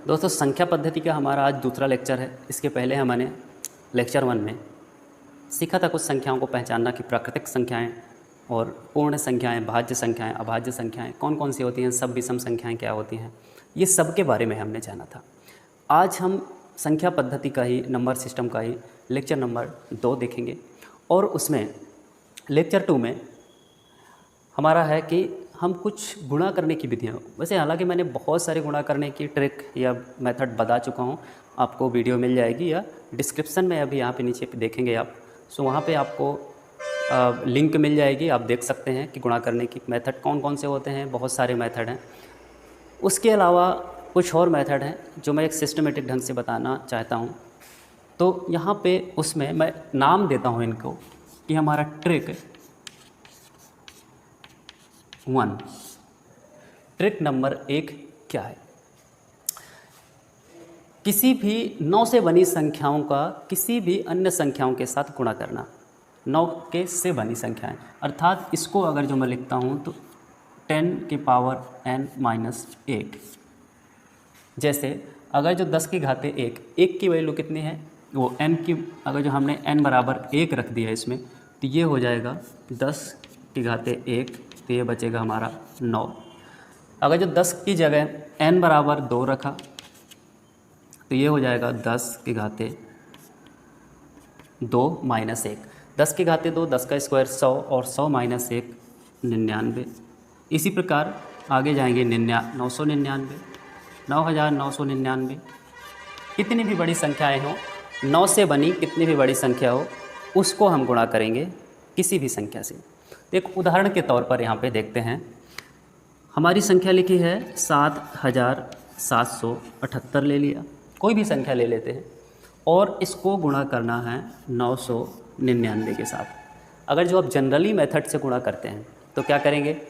दोस्तों संख्या पद्धति का हमारा आज दूसरा लेक्चर है। इसके पहले हमने लेक्चर 1 में सीखा था कुछ संख्याओं को पहचानना कि प्राकृतिक संख्याएं और पूर्ण संख्याएं, भाज्य संख्याएं, अभाज्य संख्याएं कौन कौन सी होती हैं, सब विषम संख्याएं क्या होती हैं, ये सब के बारे में हमने जाना था। आज हम संख्या पद्धति का ही, नंबर सिस्टम का ही लेक्चर नंबर 2 देखेंगे और उसमें लेक्चर 2 में हमारा है कि हम कुछ गुणा करने की विधियाँ, वैसे हालांकि मैंने बहुत सारे गुणा करने की ट्रिक या मेथड बता चुका हूँ, आपको वीडियो मिल जाएगी या डिस्क्रिप्शन में अभी यहाँ पे नीचे पे देखेंगे आप, सो वहाँ पे आपको लिंक मिल जाएगी, आप देख सकते हैं कि गुणा करने की मेथड कौन कौन से होते हैं। बहुत सारे मेथड हैं। उसके अलावा कुछ और मेथड हैं जो मैं एक सिस्टमेटिक ढंग से बताना चाहता हूँ। तो यहाँ पे उसमें मैं नाम देता हूँ इनको कि हमारा ट्रिक 1, ट्रिक नंबर 1 क्या है। किसी भी 9 से बनी संख्याओं का किसी भी अन्य संख्याओं के साथ गुणा करना। 9 के से बनी संख्याएं, अर्थात इसको अगर जो मैं लिखता हूँ तो 10 की पावर n-8। जैसे अगर जो 10 की घाते 1 की वैल्यू कितनी है, वो n की, अगर जो हमने n बराबर 1 रख दिया इसमें तो ये हो जाएगा 10 की घाते 1, तो ये बचेगा हमारा 9। अगर जो 10 की जगह n बराबर 2 रखा तो ये हो जाएगा 10 की घाते 2 माइनस 1। 10 की घाते 2, 10 का स्क्वायर 100 और 100 माइनस 1 99। इसी प्रकार आगे जाएंगे 999, 9999। कितनी भी बड़ी संख्याएं हों, 9 से बनी कितनी भी बड़ी संख्या हो, उसको हम गुणा करेंगे किसी भी संख्या से। तो एक उदाहरण के तौर पर यहाँ पे देखते हैं। हमारी संख्या लिखी है 7778 ले लिया, कोई भी संख्या ले लेते हैं और इसको गुणा करना है 999 के साथ। अगर जो आप जनरली मेथड से गुणा करते हैं तो क्या करेंगे,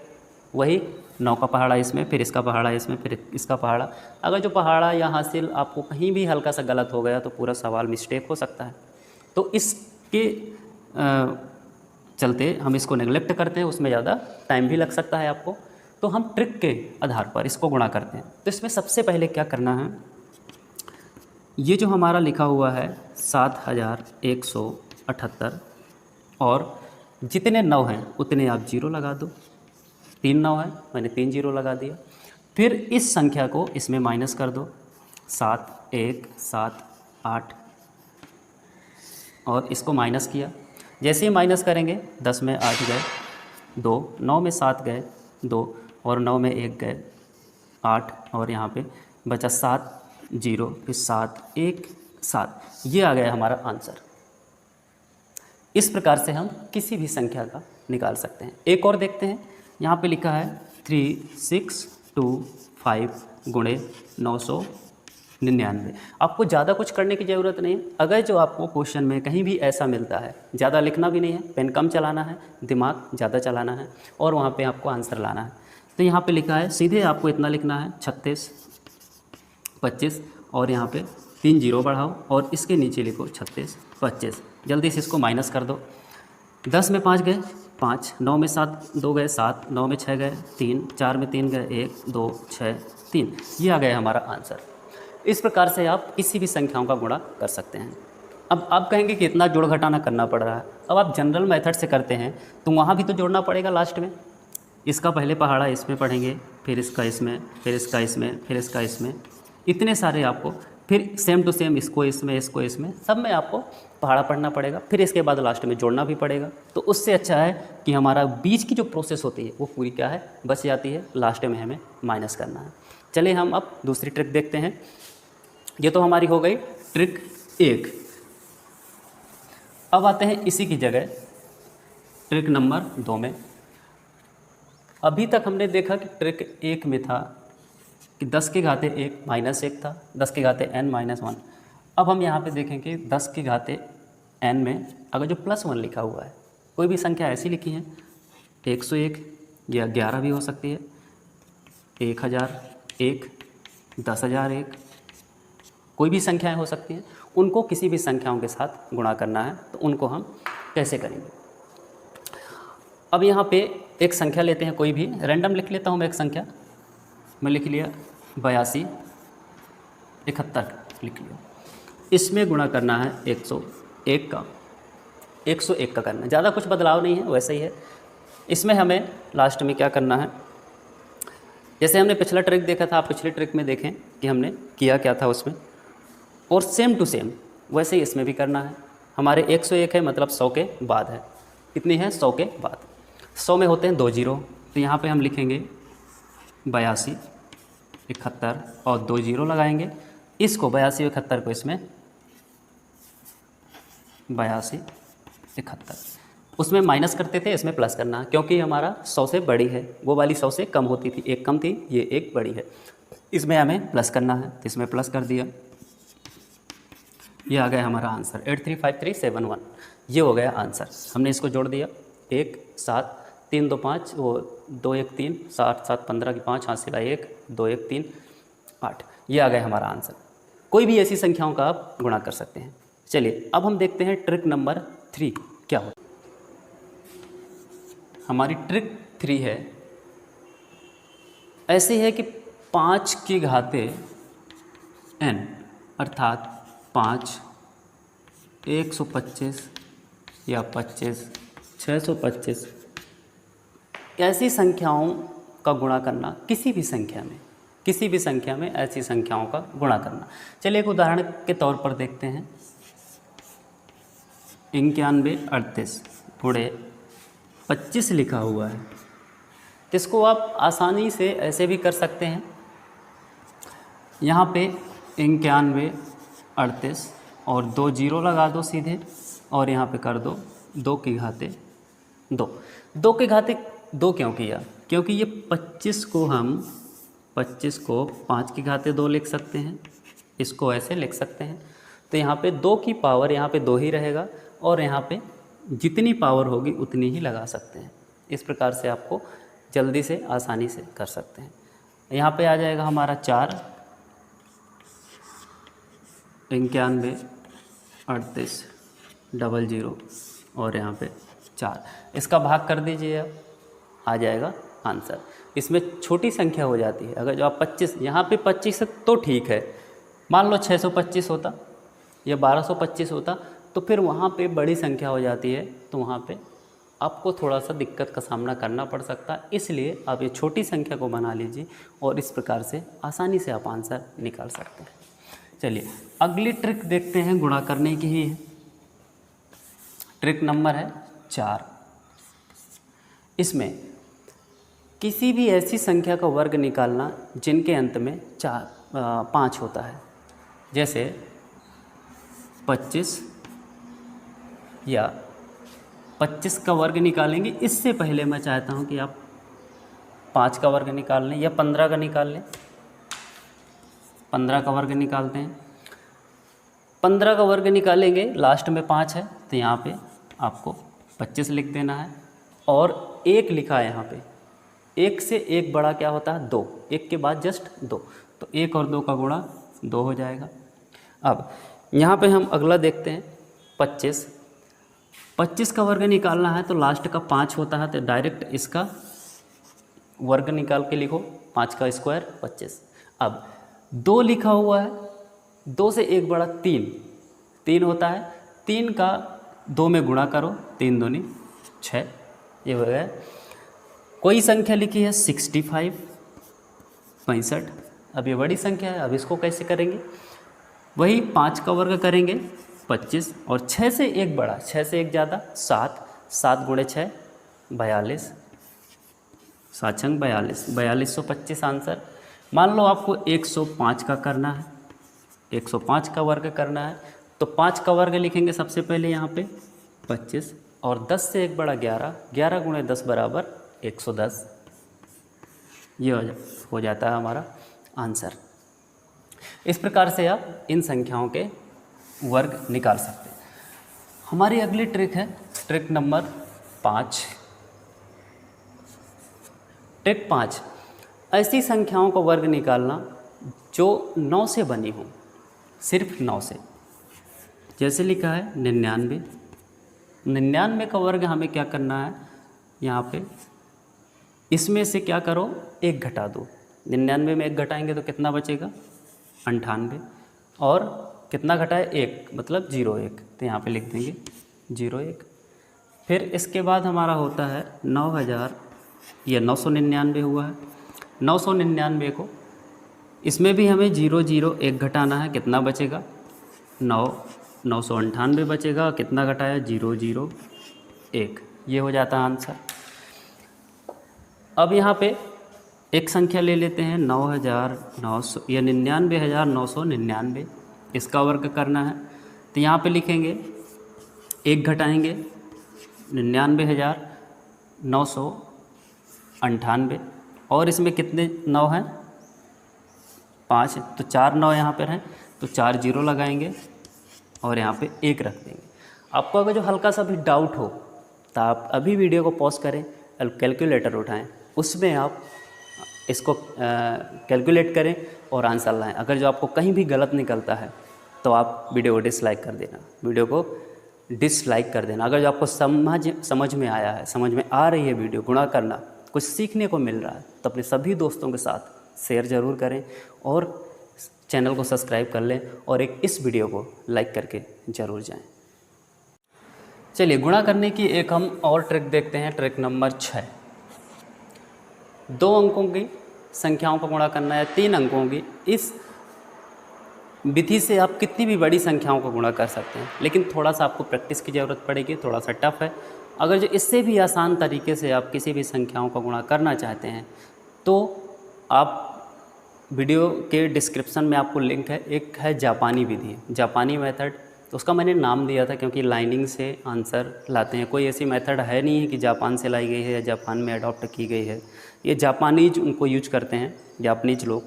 वही 9 का पहाड़ा इसमें, फिर इसका पहाड़ा इसमें, फिर इसका पहाड़ा। अगर जो पहाड़ा या हासिल आपको कहीं भी हल्का सा गलत हो गया तो पूरा सवाल मिस्टेक हो सकता है। तो इसके चलते हम इसको नेगलेक्ट करते हैं, उसमें ज़्यादा टाइम भी लग सकता है आपको। तो हम ट्रिक के आधार पर इसको गुणा करते हैं। तो इसमें सबसे पहले क्या करना है, ये जो हमारा लिखा हुआ है 7178 और जितने 9 हैं उतने आप 0 लगा दो। 3 9 है, मैंने 3 0 लगा दिया। फिर इस संख्या को इसमें माइनस कर दो, 7 1 7 8 और इसको माइनस किया। जैसे ही माइनस करेंगे 10 में 8 गए 2, 9 में 7 गए 2 और 9 में 1 गए 8 और यहाँ पे बचा 7 0, फिर 7 1 7। ये आ गया हमारा आंसर। इस प्रकार से हम किसी भी संख्या का निकाल सकते हैं। एक और देखते हैं, यहाँ पे लिखा है 3625 गुणे 999। आपको ज़्यादा कुछ करने की ज़रूरत नहीं है। अगर जो आपको क्वेश्चन में कहीं भी ऐसा मिलता है, ज़्यादा लिखना भी नहीं है, पेन कम चलाना है, दिमाग ज़्यादा चलाना है और वहाँ पे आपको आंसर लाना है। तो यहाँ पे लिखा है, सीधे आपको इतना लिखना है 36 25 और यहाँ पे 3 0 बढ़ाओ और इसके नीचे लिखो 36 25। जल्दी से इसको माइनस कर दो। 10 में 5 गए 5, 9 में 7 2 गए 7, 9 में 6 गए 3, 4 में 3 गए 1 2 6 3। ये आ गया हमारा आंसर। इस प्रकार से आप किसी भी संख्याओं का गुणा कर सकते हैं। अब आप कहेंगे कि इतना जोड़ घटाना करना पड़ रहा है। अब आप जनरल मेथड से करते हैं तो वहाँ भी तो जोड़ना पड़ेगा लास्ट में। इसका पहले पहाड़ा इसमें पढ़ेंगे, फिर इसका इसमें, फिर इसका इसमें, फिर इसका इसमें, इतने सारे आपको, फिर सेम टू सेम इसको इसमें, इसको इसमें, सब में आपको पहाड़ा पढ़ना पड़ेगा। फिर इसके बाद लास्ट में जोड़ना भी पड़ेगा। तो उससे अच्छा है कि हमारा बीच की जो प्रोसेस होती है वो पूरी क्या है, बच जाती है। लास्ट में हमें माइनस करना है। चलिए हम अब दूसरी ट्रिक देखते हैं। ये तो हमारी हो गई ट्रिक 1। अब आते हैं इसी की जगह ट्रिक नंबर 2 में। अभी तक हमने देखा कि ट्रिक 1 में था कि 10 की घाते 1 माइनस 1 था, 10 की घाते n-1। अब हम यहाँ पे देखें कि 10 की घाते n में अगर जो +1 लिखा हुआ है, कोई भी संख्या ऐसी लिखी है 101 या 11 भी हो सकती है, 1001 10,001, कोई भी संख्याएं हो सकती हैं। उनको किसी भी संख्याओं के साथ गुणा करना है तो उनको हम कैसे करेंगे। अब यहाँ पे एक संख्या लेते हैं, कोई भी रैंडम लिख लेता हूँ मैं एक संख्या। मैं लिख लिया 82 71 लिख लिया। इसमें गुणा करना है 101 का, 101 का करना है, ज़्यादा कुछ बदलाव नहीं है, वैसे ही है। इसमें हमें लास्ट में क्या करना है, जैसे हमने पिछला ट्रिक देखा था, आप पिछले ट्रिक में देखें कि हमने किया क्या था उसमें, और सेम टू सेम वैसे ही इसमें भी करना है। हमारे 101 है मतलब 100 के बाद है, कितनी है 100 के बाद, 100 में होते हैं 2 जीरो, तो यहाँ पे हम लिखेंगे 82 71 और 2 जीरो लगाएंगे, इसको 82 71 को इसमें 82 71, उसमें माइनस करते थे, इसमें प्लस करना है, क्योंकि हमारा 100 से बड़ी है, वो वाली 100 से कम होती थी, एक कम थी, ये एक बड़ी है, इसमें हमें प्लस करना है, तो इसमें प्लस कर दिया। ये आ गया हमारा आंसर 835371, ये हो गया आंसर। हमने इसको जोड़ दिया, 1 7 3 2 5, वो 2 1 3 7 7 15 की 5, हाथ सिला 1 2 1 3 8, ये आ गया हमारा आंसर। कोई भी ऐसी संख्याओं का आप गुणा कर सकते हैं। चलिए अब हम देखते हैं ट्रिक नंबर 3 क्या होता है। हमारी ट्रिक 3 है, ऐसी है कि 5 की घाते n अर्थात 5 125 या 25 625 ऐसी संख्याओं का गुणा करना, किसी भी संख्या में ऐसी संख्याओं का गुणा करना। चलिए एक उदाहरण के तौर पर देखते हैं, 91 38 गुणे 25 लिखा हुआ है, इसको आप आसानी से ऐसे भी कर सकते हैं, यहाँ पे 91 38 और 2 जीरो लगा दो सीधे, और यहाँ पे कर दो 2 की घाते 2। 2 की घाते 2 क्यों किया, क्योंकि ये 25 को हम 5 की घाते 2 लिख सकते हैं, इसको ऐसे लिख सकते हैं, तो यहाँ पे 2 की पावर यहाँ पे 2 ही रहेगा, और यहाँ पे जितनी पावर होगी उतनी ही लगा सकते हैं। इस प्रकार से आपको जल्दी से आसानी से कर सकते हैं। यहाँ पे आ जाएगा हमारा 4 91 38 00 और यहाँ पे 4, इसका भाग कर दीजिए, अब आ जाएगा आंसर। इसमें छोटी संख्या हो जाती है, अगर जो आप 25 यहाँ पे 25 है तो ठीक है, मान लो 625 होता या 1225 होता तो फिर वहाँ पे बड़ी संख्या हो जाती है, तो वहाँ पे आपको थोड़ा सा दिक्कत का सामना करना पड़ सकता है। इसलिए आप ये छोटी संख्या को बना लीजिए और इस प्रकार से आसानी से आप आंसर निकाल सकते हैं। चलिए अगली ट्रिक देखते हैं, गुणा करने की ही है। ट्रिक नंबर है 4। इसमें किसी भी ऐसी संख्या का वर्ग निकालना जिनके अंत में 5 होता है, जैसे 25 या 25 का वर्ग निकालेंगे। इससे पहले मैं चाहता हूं कि आप 5 का वर्ग निकाल लें या 15 का निकाल लें। 15 का वर्ग निकालते हैं। 15 का वर्ग निकालेंगे, लास्ट में 5 है तो यहाँ पे आपको 25 लिख देना है, और 1 लिखा है यहाँ पे। 1 से 1 बड़ा क्या होता है 2, 1 के बाद जस्ट 2, तो 1 और 2 का गुणा 2 हो जाएगा। अब यहाँ पे हम अगला देखते हैं 25। 25 का वर्ग निकालना है तो लास्ट का 5 होता है, तो डायरेक्ट इसका वर्ग निकाल के लिखो, 5 का स्क्वायर 25। अब 2 लिखा हुआ है, 2 से 1 बड़ा 3 होता है, 3 का 2 में गुणा करो, 3 दूनी 6, ये हो गया। कोई संख्या लिखी है 65 65, अब ये बड़ी संख्या है, अब इसको कैसे करेंगे, वही 5 का वर्ग करेंगे 25, और 6 से 1 बड़ा, 6 से 1 ज़्यादा 7 गुणे 6 42, 7 छंग 42, 4225 आंसर। मान लो आपको 105 का करना है, 105 का वर्ग करना है, तो 5 का वर्ग लिखेंगे सबसे पहले यहाँ पे 25, और 10 से 1 बड़ा 11, 11 गुणे 10 बराबर 110, ये हो जाता है हमारा आंसर। इस प्रकार से आप इन संख्याओं के वर्ग निकाल सकते हैं। हमारी अगली ट्रिक है ट्रिक नंबर 5। ट्रिक 5, ऐसी संख्याओं का वर्ग निकालना जो 9 से बनी हो, सिर्फ 9 से। जैसे लिखा है 99, 99 का वर्ग हमें क्या करना है, यहाँ पे इसमें से क्या करो 1 घटा दो, 99 में 1 घटाएंगे तो कितना बचेगा 98 और कितना घटा है 1, मतलब 01, तो यहाँ पे लिख देंगे 01। फिर इसके बाद हमारा होता है 9000, ये 999 हुआ है। 999 को इसमें भी हमें 001 घटाना है, कितना बचेगा 998 बचेगा, कितना घटाया 001, ये हो जाता है आंसर। अब यहाँ पे एक संख्या ले लेते हैं 9900 या 99,999, इसका वर्ग करना है। तो यहाँ पे लिखेंगे 1 घटाएंगे 99,998 और इसमें कितने 9 हैं 5, तो 4 9 यहाँ पर हैं, तो 4 0 लगाएंगे और यहाँ पे 1 रख देंगे। आपको अगर जो हल्का सा भी डाउट हो तो आप अभी वीडियो को पॉज करें, कैलकुलेटर उठाएं, उसमें आप इसको कैलकुलेट करें और आंसर लाएं। अगर जो आपको कहीं भी गलत निकलता है तो आप वीडियो को डिसलाइक कर देना, वीडियो को डिसलाइक कर देना। अगर जो आपको समझ में आया है, समझ में आ रही है वीडियो, गुणा करना कुछ सीखने को मिल रहा है, तो अपने सभी दोस्तों के साथ शेयर ज़रूर करें और चैनल को सब्सक्राइब कर लें और इस वीडियो को लाइक करके ज़रूर जाएं। चलिए गुणा करने की एक हम और ट्रिक देखते हैं, ट्रिक नंबर 6। 2 अंकों की संख्याओं को गुणा करना है 3 अंकों की। इस विधि से आप कितनी भी बड़ी संख्याओं को गुणा कर सकते हैं, लेकिन थोड़ा सा आपको प्रैक्टिस की ज़रूरत पड़ेगी, थोड़ा सा टफ है। अगर जो इससे भी आसान तरीके से आप किसी भी संख्याओं को गुणा करना चाहते हैं तो आप वीडियो के डिस्क्रिप्शन में आपको लिंक है, एक है जापानी विधि, जापानी मेथड। तो उसका मैंने नाम दिया था क्योंकि लाइनिंग से आंसर लाते हैं। कोई ऐसी मेथड है नहीं है कि जापान से लाई गई है या जापान में अडॉप्ट की गई है, ये जापानीज उनको यूज करते हैं, जापानीज लोग।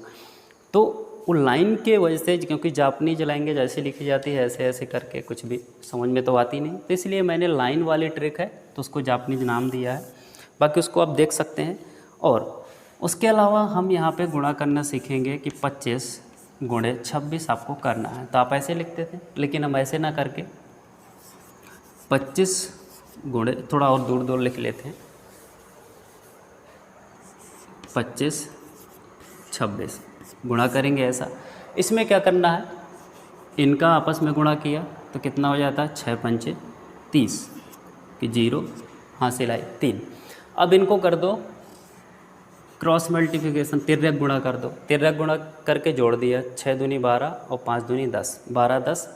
तो वो लाइन के वजह से, क्योंकि जापानीज लैंग्वेज ऐसे लिखी जाती है, ऐसे ऐसे करके कुछ भी समझ में तो आती नहीं, तो इसलिए मैंने लाइन वाली ट्रिक है तो उसको जापानीज नाम दिया है। बाकी उसको आप देख सकते हैं। और उसके अलावा हम यहाँ पे गुणा करना सीखेंगे कि 25 गुणे 26 आपको करना है। तो आप ऐसे लिखते थे, लेकिन हम ऐसे ना करके 25 गुणे, थोड़ा और दूर दूर लिख लेते हैं, 25 26 गुणा करेंगे ऐसा। इसमें क्या करना है, इनका आपस में गुणा किया तो कितना हो जाता है 6 पंचे 30 कि 0 हासिल आई 3। अब इनको कर दो क्रॉस मल्टीप्लिकेशन, तिर्यक गुणा कर दो। तिर्यक गुणा करके जोड़ दिया, 6 दूनी 12 और 5 दूनी 10, 12 10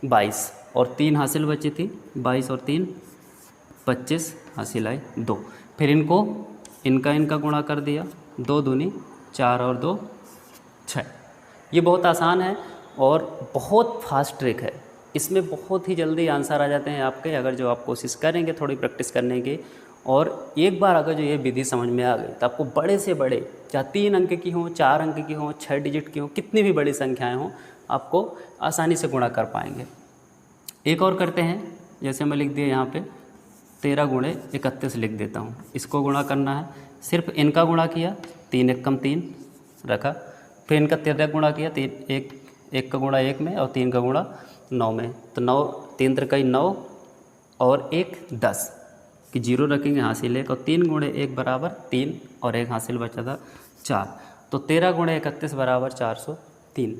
22 और 3 हासिल बची थी, 22 और 3 25 हासिल आई 2। फिर इनको इनका गुणा कर दिया, 2 दूनी 4 और 2 6। ये बहुत आसान है और बहुत फास्ट ट्रिक है, इसमें बहुत ही जल्दी आंसर आ जाते हैं आपके, अगर जो आप कोशिश करेंगे थोड़ी प्रैक्टिस करने की। और एक बार अगर जो ये विधि समझ में आ गई तो आपको बड़े से बड़े, चाहे 3 अंक की हों, 4 अंक की हों, 6 डिजिट की हों, कितनी भी बड़ी संख्याएं हों, आपको आसानी से गुणा कर पाएंगे। एक और करते हैं, जैसे मैं लिख दिया यहाँ पे 13 गुणे 31 लिख देता हूँ। इसको गुणा करना है, सिर्फ इनका गुणा किया, 3 1 कम 3 रखा, फिर इनका 13 गुणा किया, 1 का गुणा 1 में और 3 का गुणा 9 में, तो 9 3 3 9 और 1 10 कि 0 रखेंगे हासिल 1 और 3 गुणे 1 बराबर 3 और 1 हासिल बचा था 4, तो 13 गुणे 31 बराबर 403।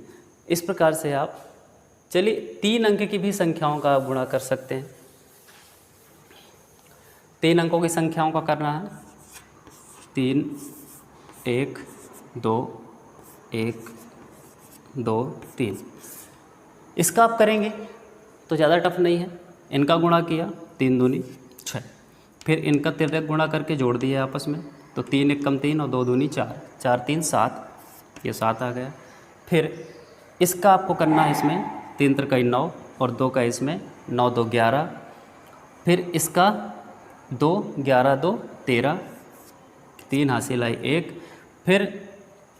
इस प्रकार से आप चलिए 3 अंक की भी संख्याओं का आप गुणा कर सकते हैं। 3 अंकों की संख्याओं का करना है, 3 1 2 1 2 3। इसका आप करेंगे तो ज़्यादा टफ नहीं है। इनका गुणा किया, 3 दूनी 6, फिर इनका तिर्यक गुणा करके जोड़ दिया आपस में, तो 3 1 कम 3 और 2 दूनी 4, 4 3 7, ये 7 आ गया। फिर इसका आपको करना है, इसमें 3 3 9 और 2 का इसमें 9 2 11, फिर इसका 2 11 2 13, 3 हासिल आई 1, फिर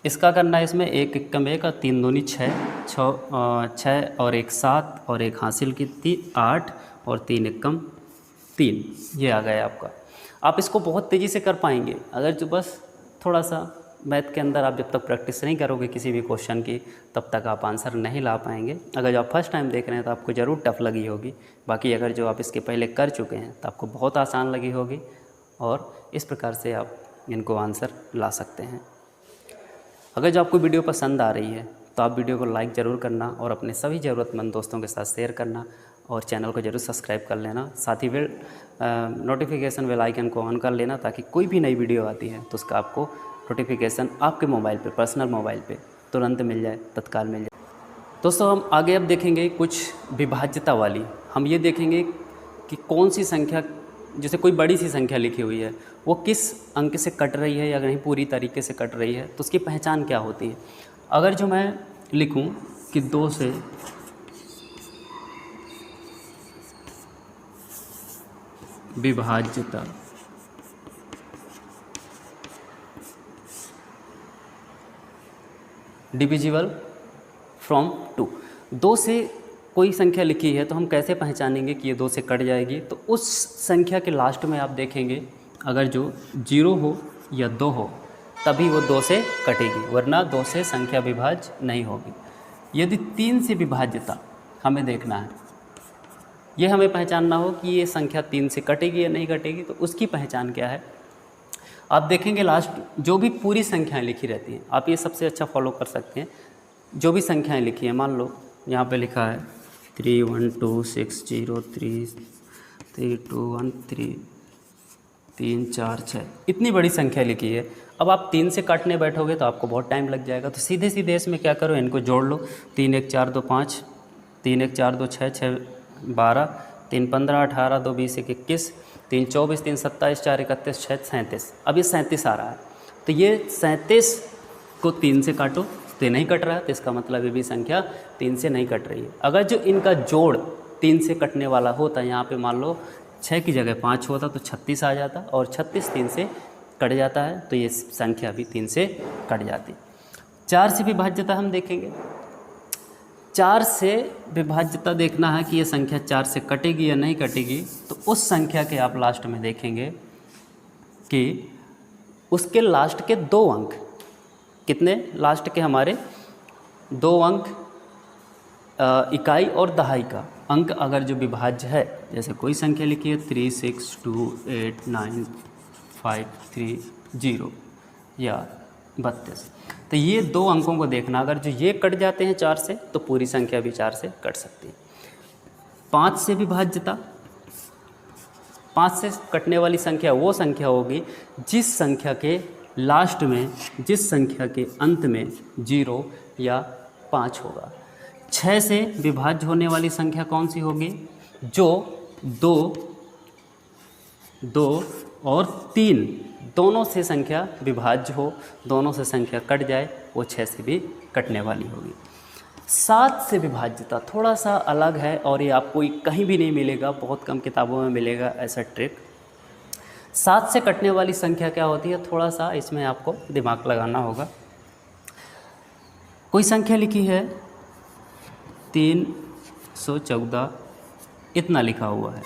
इसका करना है इसमें 1 1 कम 1 और 3 दूनी 6 6 और 1 7 और 1 हासिल की थी 8 और 3 1 कम 3, ये आ गया आपका। आप इसको बहुत तेज़ी से कर पाएंगे अगर जो बस थोड़ा सा मैथ के अंदर आप जब तक प्रैक्टिस नहीं करोगे किसी भी क्वेश्चन की, तब तक आप आंसर नहीं ला पाएंगे। अगर जो आप फर्स्ट टाइम देख रहे हैं तो आपको ज़रूर टफ लगी होगी, बाकी अगर जो आप इसके पहले कर चुके हैं तो आपको बहुत आसान लगी होगी और इस प्रकार से आप इनको आंसर ला सकते हैं। अगर जो आपको वीडियो पसंद आ रही है तो तो आप वीडियो को लाइक ज़रूर करना और अपने सभी ज़रूरतमंद दोस्तों के साथ शेयर करना और चैनल को ज़रूर सब्सक्राइब कर लेना। साथ ही नोटिफिकेशन बेल आइकन को ऑन कर लेना ताकि कोई भी नई वीडियो आती है तो उसका आपको नोटिफिकेशन आपके मोबाइल पे, पर्सनल मोबाइल पे तुरंत मिल जाए, तत्काल मिल जाए। दोस्तों हम आगे अब देखेंगे कुछ विभाज्यता वाली। हम ये देखेंगे कि कौन सी संख्या, जैसे कोई बड़ी सी संख्या लिखी हुई है, वो किस अंक से कट रही है या नहीं पूरी तरीके से कट रही है, तो उसकी पहचान क्या होती है। अगर जो मैं लिखूं कि 2 से विभाज्यता डिविजिबल फ्रॉम 2, 2 से कोई संख्या लिखी है तो हम कैसे पहचानेंगे कि ये 2 से कट जाएगी। तो उस संख्या के लास्ट में आप देखेंगे अगर जो 0 हो या 2 हो तभी वो 2 से कटेगी, वरना 2 से संख्या विभाज्य नहीं होगी। यदि 3 से विभाज्यता हमें देखना है, ये हमें पहचानना हो कि ये संख्या 3 से कटेगी या नहीं कटेगी, तो उसकी पहचान क्या है। आप देखेंगे लास्ट जो भी पूरी संख्याएं लिखी रहती हैं, आप ये सबसे अच्छा फॉलो कर सकते हैं। जो भी संख्याएं लिखी हैं, मान लो यहाँ पे लिखा है 3 1 2 6 0 3 3 2 1 3 3 4 6, इतनी बड़ी संख्या लिखी है। अब आप 3 से काटने बैठोगे तो आपको बहुत टाइम लग जाएगा। तो सीधे सीधे इसमें क्या करो, इनको जोड़ लो। 3 1 4 2 5, 3 1 4 2 6 6 12, 3 15 18 2 20 1 21, 3 24 3 27 4 31 6 37। अब ये 37 आ रहा है, तो ये 37 को 3 से काटो तो ये नहीं कट रहा है, तो इसका मतलब ये भी संख्या 3 से नहीं कट रही है। अगर जो इनका जोड़ 3 से कटने वाला होता, यहाँ पे मान लो 6 की जगह 5 होता तो 36 आ जाता, और 36 3 से कट जाता है, तो ये संख्या भी 3 से कट जाती। 4 से विभाज्यता हम देखेंगे। 4 से विभाज्यता देखना है कि ये संख्या 4 से कटेगी या नहीं कटेगी, तो उस संख्या के आप लास्ट में देखेंगे कि उसके लास्ट के 2 अंक कितने, लास्ट के हमारे 2 अंक इकाई और दहाई का अंक अगर जो विभाज्य है, जैसे कोई संख्या लिखी है 3 6 2 8 9 5 3 0 या 32, तो ये 2 अंकों को देखना। अगर जो ये कट जाते हैं 4 से तो पूरी संख्या भी 4 से कट सकती है। 5 से विभाज्यता, 5 से कटने वाली संख्या वो संख्या होगी जिस संख्या के लास्ट में, जिस संख्या के अंत में 0 या 5 होगा। 6 से विभाज्य होने वाली संख्या कौन सी होगी, जो 2 और 3 दोनों से संख्या विभाज्य हो, दोनों से संख्या कट जाए, वो 6 से भी कटने वाली होगी। 7 से विभाज्यता थोड़ा सा अलग है और ये आपको कहीं भी नहीं मिलेगा, बहुत कम किताबों में मिलेगा ऐसा ट्रिक। 7 से कटने वाली संख्या क्या होती है, थोड़ा सा इसमें आपको दिमाग लगाना होगा। कोई संख्या लिखी है 314, इतना लिखा हुआ है,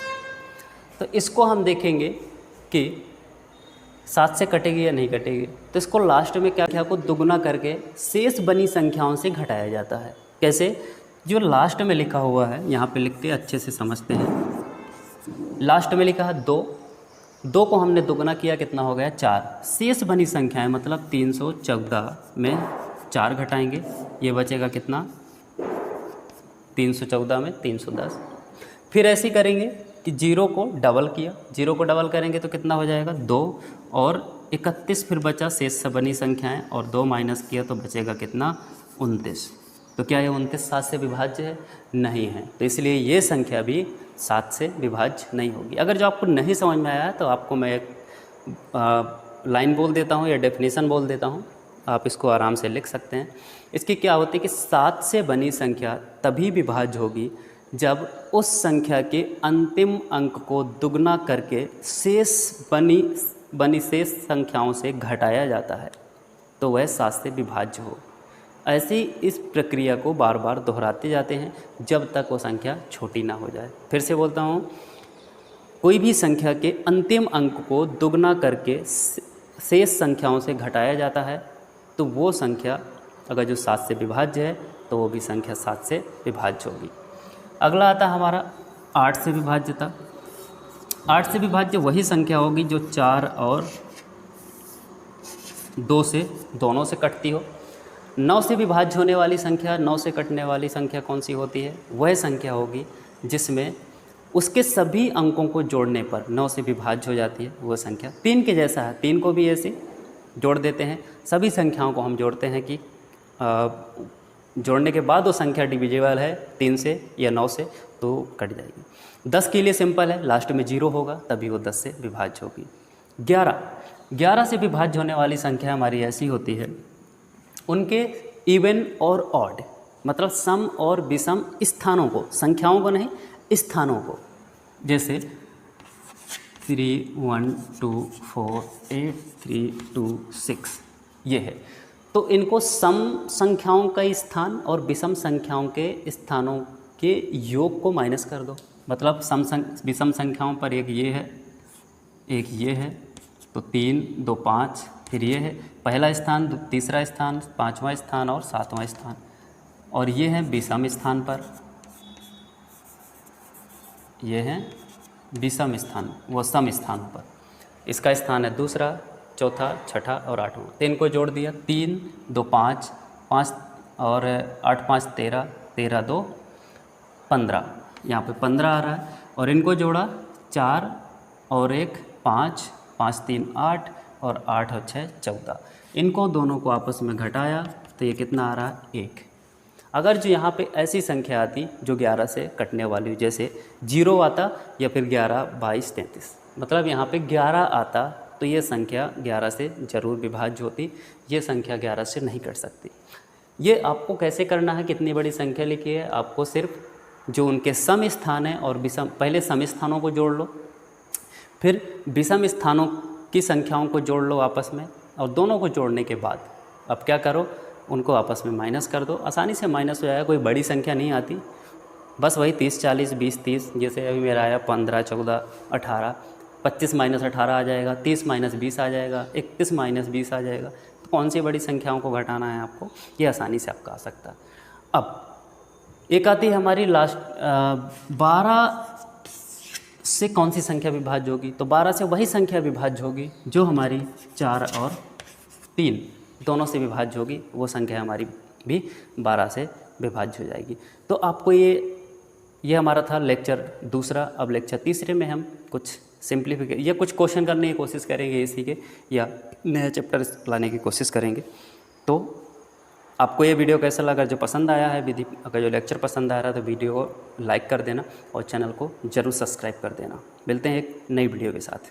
तो इसको हम देखेंगे कि 7 से कटेगी या नहीं कटेगी। तो इसको लास्ट में क्या को दुगना करके शेष बनी संख्याओं से घटाया जाता है। कैसे, जो लास्ट में लिखा हुआ है, यहाँ पे लिख के अच्छे से समझते हैं। लास्ट में लिखा है 2 को हमने दुगना किया, कितना हो गया 4। शेष बनी संख्याएं मतलब 314 में 4 घटाएंगे, ये बचेगा कितना 314 में 310। फिर ऐसे ही करेंगे कि 0 को डबल किया, 0 को डबल करेंगे तो कितना हो जाएगा 2 और 31, फिर बचा शेष से बनी संख्याएं और 2 माइनस किया तो बचेगा कितना 29। तो क्या ये 29 7 से विभाज्य है? नहीं है, तो इसलिए ये संख्या भी 7 से विभाज्य नहीं होगी। अगर जो आपको नहीं समझ में आया तो आपको मैं एक लाइन बोल देता हूँ या डेफिनेशन बोल देता हूँ, आप इसको आराम से लिख सकते हैं। इसकी क्या होती है कि 7 से बनी संख्या तभी विभाज्य होगी जब उस संख्या के अंतिम अंक को दुगना करके शेष बनी शेष संख्याओं से घटाया जाता है, तो वह 7 से विभाज्य हो। ऐसी इस प्रक्रिया को बार बार दोहराते जाते हैं जब तक वो संख्या छोटी ना हो जाए। फिर से बोलता हूँ, कोई भी संख्या के अंतिम अंक को दुगना करके शेष संख्याओं से घटाया जाता है, तो वो संख्या अगर जो 7 से विभाज्य है तो वो भी संख्या 7 से विभाज्य होगी। अगला आता है हमारा 8 से विभाज्यता। 8 से विभाज्य वही संख्या होगी जो 4 और 2 से दोनों से कटती हो। 9 से विभाज्य होने वाली संख्या, 9 से कटने वाली संख्या कौन सी होती है? वह संख्या होगी जिसमें उसके सभी अंकों को जोड़ने पर 9 से विभाज्य हो जाती है। वह संख्या 3 के जैसा है, 3 को भी ऐसे जोड़ देते हैं। सभी संख्याओं को हम जोड़ते हैं कि जोड़ने के बाद वो संख्या डिविजिबल है 3 से या 9 से, तो कट जाएगी। 10 के लिए सिंपल है, लास्ट में 0 होगा तभी वो 10 से विभाज्य होगी। 11 से विभाज्य होने वाली संख्या हमारी ऐसी होती है, उनके इवन और ऑड मतलब सम और विषम स्थानों को, संख्याओं को नहीं, स्थानों को, जैसे 3 1 2 4 8 3 2 6 ये है। तो इनको सम संख्याओं का स्थान और विषम संख्याओं के स्थानों के योग को माइनस कर दो। मतलब विषम संख्याओं पर एक ये है, एक ये है, तो 3 2 5, फिर ये है पहला स्थान, तीसरा स्थान, 5वां स्थान और 7वां स्थान, और ये है विषम स्थान पर, ये है विषम स्थान, वो सम स्थानों पर। इसका स्थान है दूसरा, चौथा, छठा और 8वां। तो इनको जोड़ दिया, 3 2 5 5 और 8 5 13, 13 2 15, यहाँ पे 15 आ रहा है। और इनको जोड़ा 4 और 1 5, 5 3 8 और 8 और 6 14। इनको दोनों को आपस में घटाया तो ये कितना आ रहा है? 1। अगर जो यहाँ पे ऐसी संख्या आती जो 11 से कटने वाली, जैसे 0 आता या फिर 11 22 33, मतलब यहाँ पे 11 आता तो ये संख्या 11 से ज़रूर विभाज्य होती, ये संख्या 11 से नहीं कट सकती। ये आपको कैसे करना है, कितनी बड़ी संख्या लिखी है, आपको सिर्फ जो उनके सम स्थान है और विषम, पहले सम स्थानों को जोड़ लो, फिर विषम स्थानों की संख्याओं को जोड़ लो आपस में, और दोनों को जोड़ने के बाद अब क्या करो, उनको आपस में माइनस कर दो। आसानी से माइनस हो जाएगा, कोई बड़ी संख्या नहीं आती, बस वही 30 40 20 30, जैसे अभी मेरा आया 15 14 18, 25 माइनस 18 आ जाएगा, 30 माइनस 20 आ जाएगा, 31 माइनस 20 आ जाएगा। तो कौन सी बड़ी संख्याओं को घटाना है आपको, ये आसानी से आपका आ सकता है। अब एक आती है हमारी लास्ट, 12 से कौन सी संख्या विभाज्य होगी? तो 12 से वही संख्या विभाज्य होगी जो हमारी 4 और 3 दोनों से विभाज्य होगी, वो संख्या हमारी भी 12 से विभाज्य हो जाएगी। तो आपको ये हमारा था लेक्चर दूसरा। अब लेक्चर तीसरे में हम कुछ सिंप्लीफिकेशन या कुछ क्वेश्चन करने की कोशिश करेंगे इसी के, या नया चैप्टर लाने की कोशिश करेंगे। तो आपको ये वीडियो कैसा लगा? जो पसंद आया है विधि, अगर जो लेक्चर पसंद आ रहा है तो वीडियो को लाइक कर देना और चैनल को ज़रूर सब्सक्राइब कर देना। मिलते हैं एक नई वीडियो के साथ।